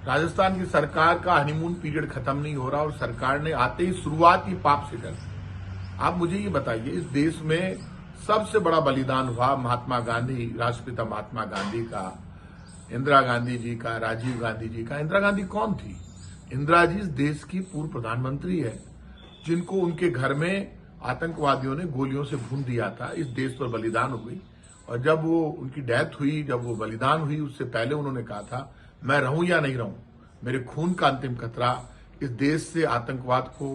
राजस्थान की सरकार का हनीमून पीरियड खत्म नहीं हो रहा और सरकार ने आते ही शुरुआत ही पाप से कर दी। आप मुझे ये बताइए, इस देश में सबसे बड़ा बलिदान हुआ महात्मा गांधी, राष्ट्रपिता महात्मा गांधी का, इंदिरा गांधी जी का, राजीव गांधी जी का। इंदिरा गांधी कौन थी? इंदिरा जी इस देश की पूर्व प्रधानमंत्री है, जिनको उनके घर में आतंकवादियों ने गोलियों से भून दिया था। इस देश पर बलिदान हो गई और जब वो उनकी डेथ हुई, जब वो बलिदान हुई, उससे पहले उन्होंने कहा था मैं रहूं या नहीं रहूं, मेरे खून का अंतिम कतरा इस देश से आतंकवाद को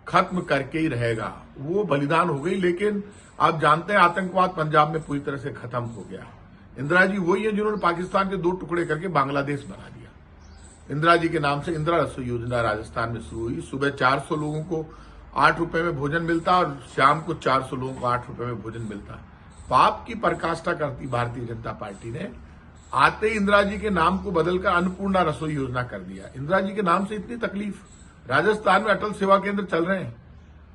खत्म करके ही रहेगा। वो बलिदान हो गई, लेकिन आप जानते हैं आतंकवाद पंजाब में पूरी तरह से खत्म हो गया। इंदिरा जी वही है जिन्होंने पाकिस्तान के 2 टुकड़े करके बांग्लादेश बना दिया। इंदिरा जी के नाम से इंदिरा रसोई योजना राजस्थान में शुरू हुई। सुबह 400 लोगों को 8 रुपए में भोजन मिलता और शाम को 400 लोगों को 8 रुपए में भोजन मिलता। पाप की पराकाष्ठा करती भारतीय जनता पार्टी ने आते ही इंदिरा जी के नाम को बदलकर अन्नपूर्णा रसोई योजना कर दिया। इंदिरा जी के नाम से इतनी तकलीफ। राजस्थान में अटल सेवा केंद्र चल रहे हैं।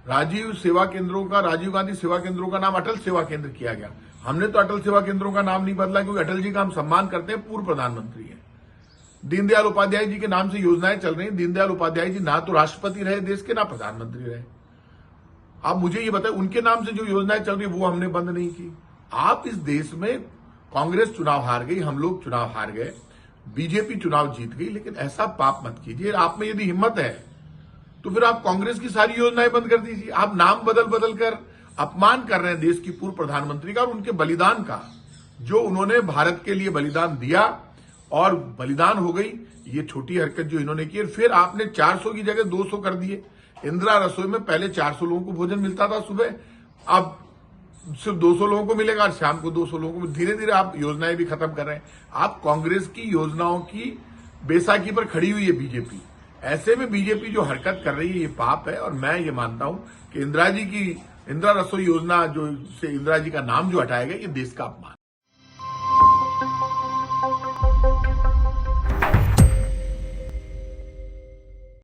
राजीव गांधी सेवा केंद्रों का नाम अटल सेवा केंद्र किया गया। हमने तो अटल सेवा केंद्रों का नाम नहीं बदला, क्योंकि अटल जी का हम सम्मान करते हैं, पूर्व प्रधानमंत्री हैं। दीनदयाल उपाध्याय जी के नाम से योजनाएं चल रही हैं। दीनदयाल उपाध्याय जी ना तो राष्ट्रपति रहे देश के, ना प्रधानमंत्री रहे। आप मुझे ये बताएं, उनके नाम से जो योजनाएं चल रही वो हमने बंद नहीं की। आप इस देश में कांग्रेस चुनाव हार गई, हम लोग चुनाव हार गए, बीजेपी चुनाव जीत गई, लेकिन ऐसा पाप मत कीजिए। आप में यदि हिम्मत है तो फिर आप कांग्रेस की सारी योजनाएं बंद कर दीजिए। आप नाम बदल बदल कर अपमान कर रहे हैं देश की पूर्व प्रधानमंत्री का और उनके बलिदान का, जो उन्होंने भारत के लिए बलिदान दिया और बलिदान हो गई। ये छोटी हरकत जो इन्होंने की, फिर आपने 400 की जगह 200 कर दिए। इंदिरा रसोई में पहले 400 लोगों को भोजन मिलता था सुबह, अब सिर्फ 200 लोगों को मिलेगा और शाम को 200 लोगों को। धीरे धीरे आप योजनाएं भी खत्म कर रहे हैं। आप कांग्रेस की योजनाओं की बैसाखी पर खड़ी हुई है बीजेपी। ऐसे में बीजेपी जो हरकत कर रही है ये पाप है। और मैं ये मानता हूं कि इंदिरा रसोई योजना जो से इंदिरा जी का नाम जो हटाया गया, ये देश का अपमान है।